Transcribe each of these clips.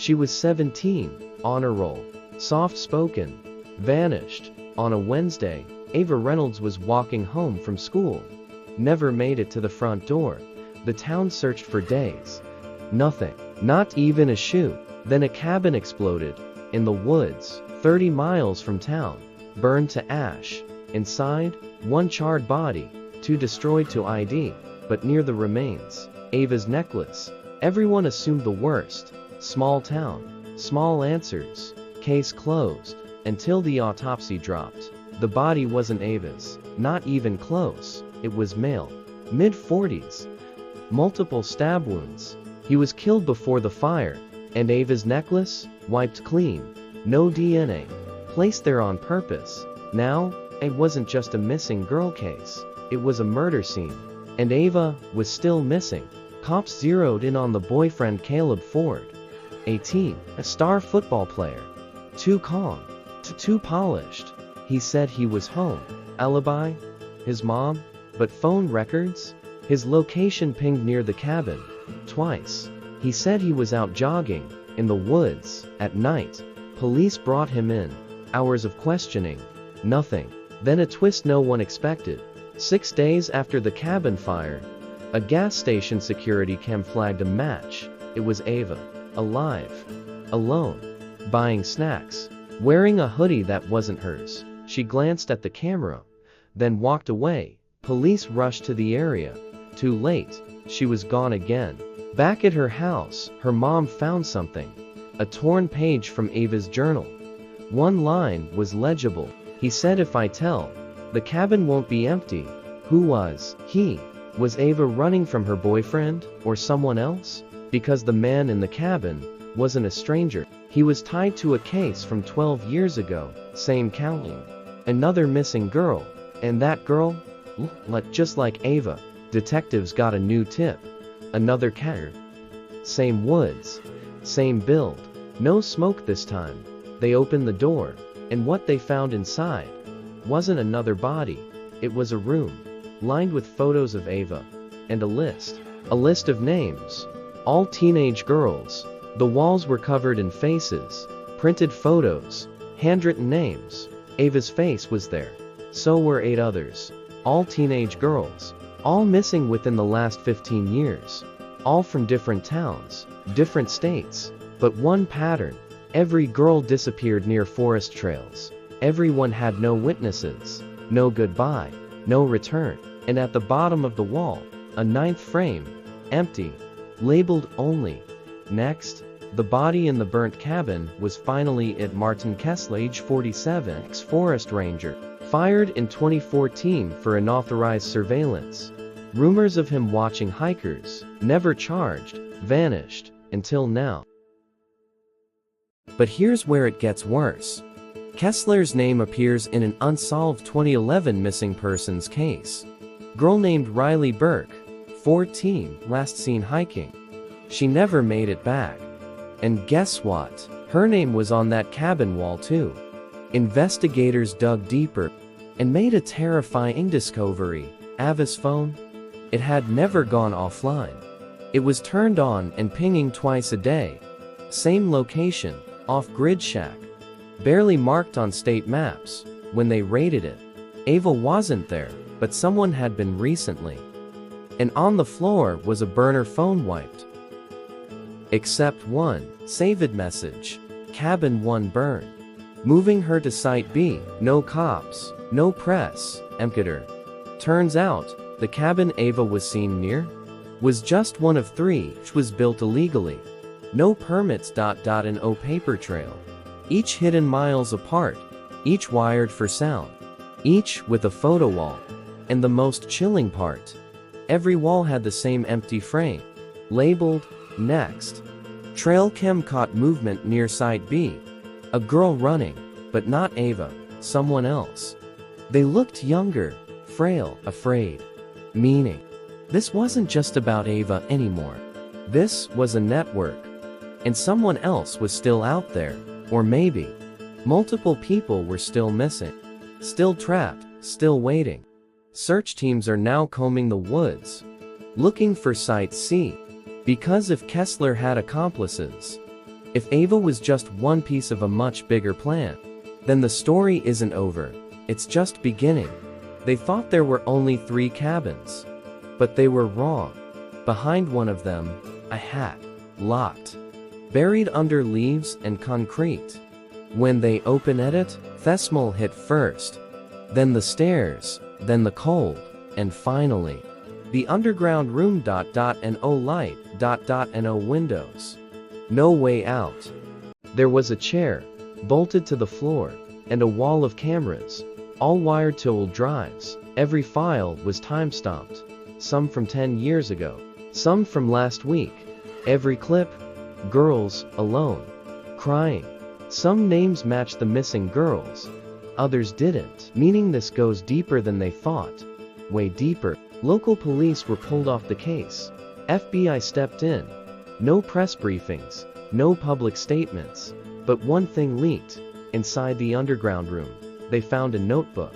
She was 17, honor roll, soft-spoken, vanished. On a Wednesday, Ava Reynolds was walking home from school. Never made it to the front door. The town searched for days. Nothing. Not even a shoe. Then a cabin exploded. In the woods, 30 miles from town. Burned to ash. Inside, one charred body, two destroyed to ID, but near the remains, Ava's necklace. Everyone assumed the worst. Small town. Small answers. Case closed. Until the autopsy dropped. The body wasn't Ava's. Not even close. It was male. Mid-40s. Multiple stab wounds. He was killed before the fire. And Ava's necklace? Wiped clean. No DNA. Placed there on purpose. Now, it wasn't just a missing girl case. It was a murder scene. And Ava was still missing. Cops zeroed in on the boyfriend Caleb Ford. 18, a star football player. Too calm. Too polished. He said he was home. Alibi? His mom? But phone records? His location pinged near the cabin. Twice. He said he was out jogging, in the woods, at night. Police brought him in. Hours of questioning. Nothing. Then a twist no one expected. 6 days after the cabin fire, a gas station security cam flagged a match. It was Ava. Alive. Alone. Buying snacks. Wearing a hoodie that wasn't hers. She glanced at the camera, then walked away. Police rushed to the area. Too late. She was gone again. Back at her house, her mom found something. A torn page from Ava's journal. One line was legible. He said, "If I tell, the cabin won't be empty." Who was he? Was Ava running from her boyfriend, or someone else? Because the man in the cabin wasn't a stranger. He was tied to a case from 12 years ago, same county. Another missing girl. And that girl? Just like Ava. Detectives got a new tip. Another cat. Same woods. Same build. No smoke this time. They opened the door, and what they found inside wasn't another body. It was a room, lined with photos of Ava. And a list. A list of names. All teenage girls. The walls were covered in faces, printed photos, handwritten names. Ava's face was there. So were 8 others. All teenage girls. All missing within the last 15 years. All from different towns, different states. But one pattern. Every girl disappeared near forest trails. Everyone had no witnesses, no goodbye, no return. And at the bottom of the wall, a 9th frame, empty, labeled only. Next, the body in the burnt cabin was finally it. Martin Kessler, age 47, ex-forest ranger, fired in 2014 for unauthorized surveillance. Rumors of him watching hikers, never charged, vanished, until now. But here's where it gets worse. Kessler's name appears in an unsolved 2011 missing persons case. Girl named Riley Burke, 14, last seen hiking. She never made it back. And guess what? Her name was on that cabin wall too. Investigators dug deeper and made a terrifying discovery. Ava's phone? It had never gone offline. It was turned on and pinging twice a day. Same location, off-grid shack. Barely marked on state maps. When they raided it, Ava wasn't there, but someone had been recently. And on the floor was a burner phone wiped. Except one saved message. Cabin 1 burned. Moving her to Site B. No cops, no press, emptied her. Turns out, the cabin Ava was seen near was just one of 3 which was built illegally. No permits. And no paper trail. Each hidden miles apart. Each wired for sound. Each with a photo wall. And the most chilling part, every wall had the same empty frame. Labeled, next. Trail cam caught movement near Site B. A girl running, but not Ava, someone else. They looked younger, frail, afraid. Meaning, this wasn't just about Ava anymore. This was a network. And someone else was still out there, or maybe multiple people were still missing. Still trapped, still waiting. Search teams are now combing the woods, looking for Site C. Because if Kessler had accomplices, If Ava was just one piece of a much bigger plan, then the story isn't over, it's just beginning. They thought there were only 3 cabins. But they were wrong. Behind one of them, a hat, locked, buried under leaves and concrete. When they opened it, Thesmal hit first, then the stairs, then the cold, and finally, the underground room. No light. No windows. No way out. There was a chair, bolted to the floor, and a wall of cameras, all wired to old drives. Every file was time-stamped, some from 10 years ago, some from last week. Every clip, girls, alone, crying. Some names matched the missing girls, others didn't, meaning this goes deeper than they thought. Way deeper. Local police were pulled off the case. FBI stepped in. No press briefings, no public statements. But one thing leaked. Inside the underground room, they found a notebook.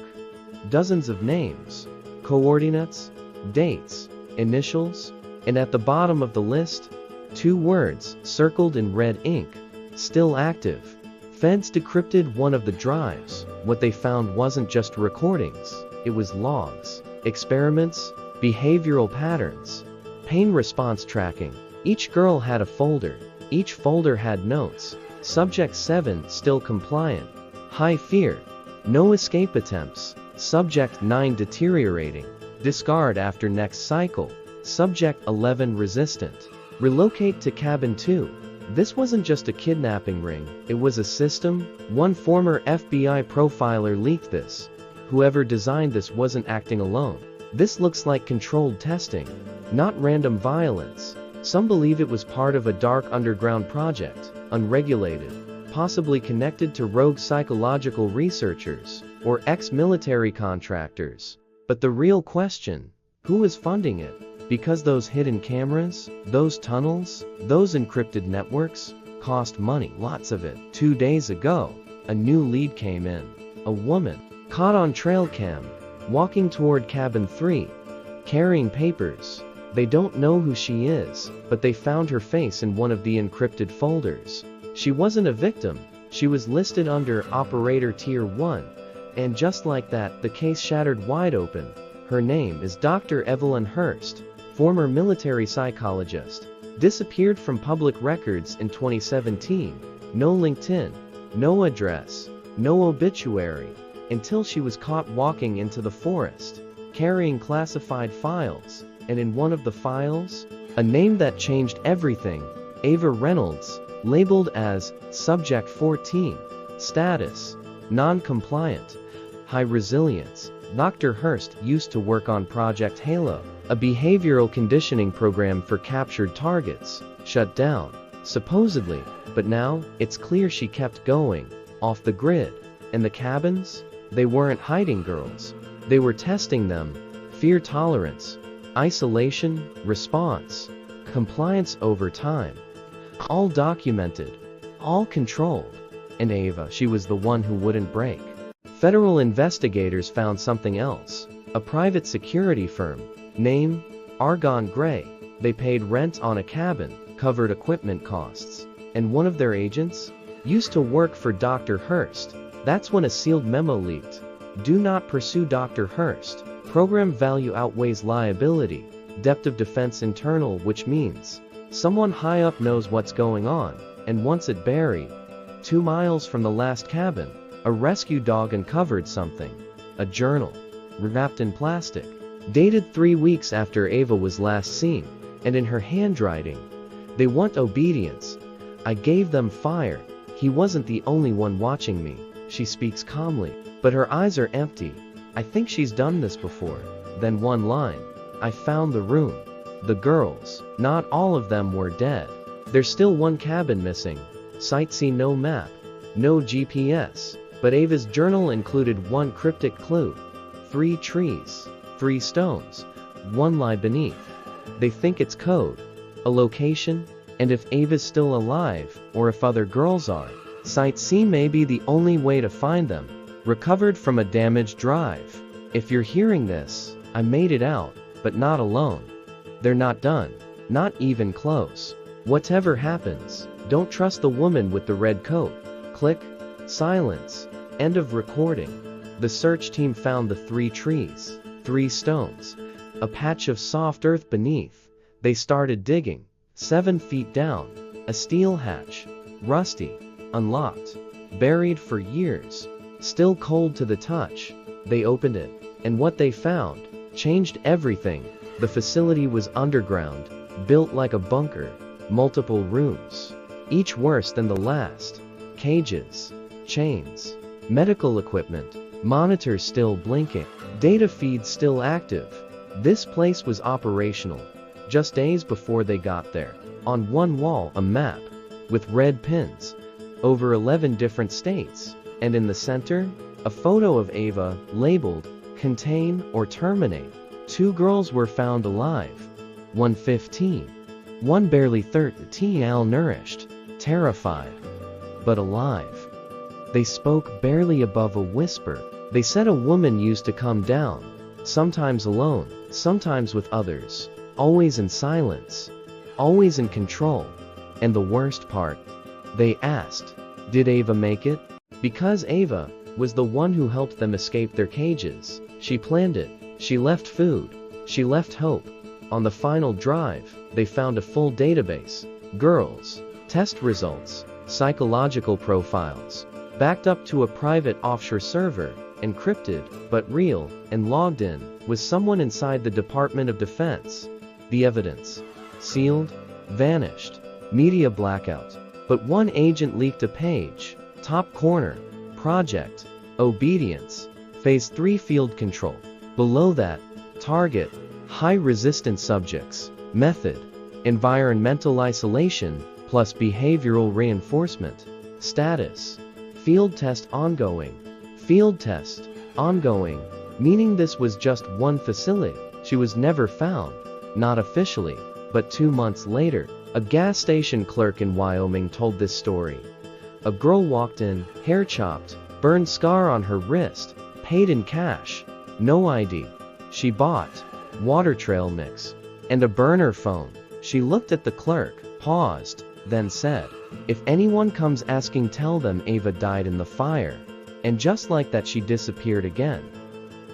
Dozens of names, coordinates, dates, initials, and at the bottom of the list, 2 words circled in red ink: still active. Feds decrypted one of the drives. What they found wasn't just recordings, it was logs, experiments, behavioral patterns, pain response tracking. Each girl had a folder. Each folder had notes. Subject 7 still compliant, high fear, no escape attempts. Subject 9 deteriorating, discard after next cycle. Subject 11 resistant, relocate to cabin 2. This wasn't just a kidnapping ring, it was a system. One former FBI profiler leaked this. Whoever designed this wasn't acting alone. This looks like controlled testing, not random violence. Some believe it was part of a dark underground project, unregulated, possibly connected to rogue psychological researchers or ex-military contractors. But the real question, who was funding it? Because those hidden cameras, those tunnels, those encrypted networks, cost money, lots of it. 2 days ago, a new lead came in. A woman, caught on trail cam, walking toward cabin 3, carrying papers. They don't know who she is, but they found her face in one of the encrypted folders. She wasn't a victim, she was listed under Operator Tier 1. And just like that, the case shattered wide open. Her name is Dr. Evelyn Hurst, former military psychologist. Disappeared from public records in 2017. No LinkedIn, no address, no obituary, until she was caught walking into the forest, carrying classified files. And in one of the files, a name that changed everything: Ava Reynolds, labeled as Subject 14, status, non-compliant, high resilience. Dr. Hurst used to work on Project Halo, a behavioral conditioning program for captured targets, shut down, supposedly, but now, it's clear she kept going, off the grid. And the cabins? They weren't hiding girls. They were testing them. Fear tolerance, isolation, response, compliance over time. All documented, all controlled. And Ava, she was the one who wouldn't break. Federal investigators found something else. A private security firm, name, Argonne Gray. They paid rent on a cabin, covered equipment costs. And one of their agents used to work for Dr. Hurst. That's when a sealed memo leaked. Do not pursue Dr. Hurst. Program value outweighs liability. Depth of defense internal, which means someone high up knows what's going on and wants it buried. 2 miles from the last cabin, a rescue dog uncovered something. A journal, wrapped in plastic, dated 3 weeks after Ava was last seen, and in her handwriting, they want obedience. I gave them fire. He wasn't the only one watching me. She speaks calmly, but her eyes are empty. I think she's done this before. Then one line. I found the room. The girls, not all of them were dead. There's still one cabin missing. Sightsee, no map, no GPS. But Ava's journal included one cryptic clue. 3 trees, 3 stones, 1 lie beneath. They think it's code, a location, and if Ava's still alive, or if other girls are, Sightsee may be the only way to find them. Recovered from a damaged drive. If you're hearing this, I made it out, but not alone. They're not done, not even close. Whatever happens, Don't trust the woman with the red coat. Click. Silence. End of recording. The search team found the 3 trees, 3 stones, a patch of soft earth beneath. They started digging. 7 feet down. A steel hatch. Rusty. Unlocked. Buried for years. Still cold to the touch. They opened it, and what they found changed everything. The facility was underground, built like a bunker. Multiple rooms, each worse than the last. Cages, chains, medical equipment, monitors still blinking, data feeds still active. This place was operational just days before they got there. On one wall, a map with red pins over 11 different states, and in the center, a photo of Ava labeled Contain or Terminate. 2 girls were found alive. 1 15. 1 barely 13, malnourished, terrified, but alive. They spoke barely above a whisper. They said a woman used to come down, sometimes alone, sometimes with others, always in silence, always in control. And the worst part, they asked, did Ava make it? Because Ava was the one who helped them escape their cages. She planned it. She left food. She left hope. On the final drive, they found a full database. Girls, test results, psychological profiles, backed up to a private offshore server, encrypted, but real, and logged in, with someone inside the Department of Defense. The evidence, sealed, vanished, media blackout. But one agent leaked a page. Top corner, project, obedience, phase 3 field control. Below that, target, high resistance subjects, method, environmental isolation, plus behavioral reinforcement. Status, field test ongoing. Field test, ongoing, meaning this was just one facility. She was never found, not officially, but 2 months later, a gas station clerk in Wyoming told this story. A girl walked in, hair chopped, burned scar on her wrist, paid in cash, no ID. She bought water trail mix and a burner phone. She looked at the clerk, paused, then said, if anyone comes asking, tell them Ava died in the fire. And just like that, she disappeared again.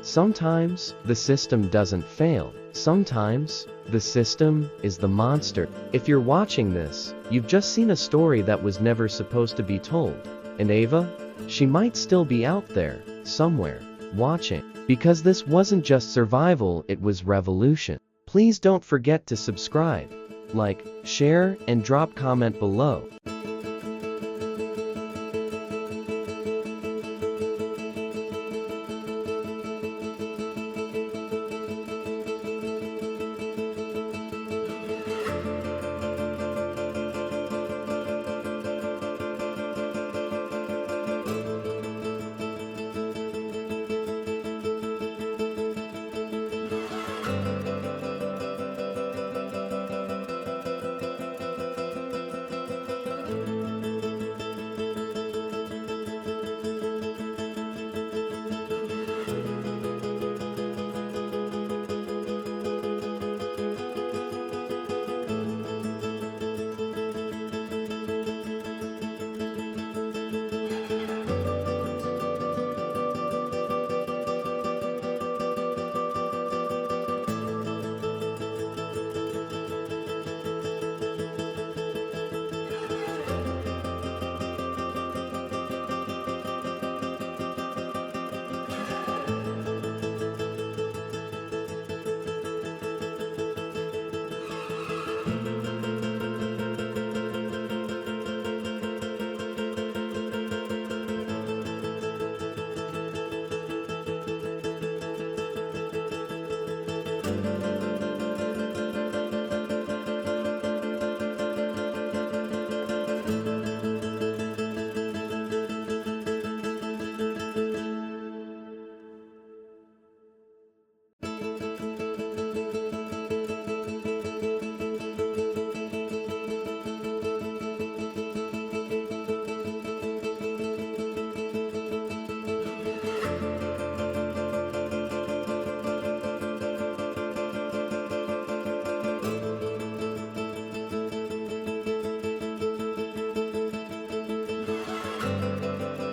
Sometimes the system doesn't fail. Sometimes the system is the monster. If you're watching this, you've just seen a story that was never supposed to be told. And Ava? She might still be out there, somewhere, watching. Because this wasn't just survival, it was revolution. Please don't forget to subscribe, like, share, and drop comment below.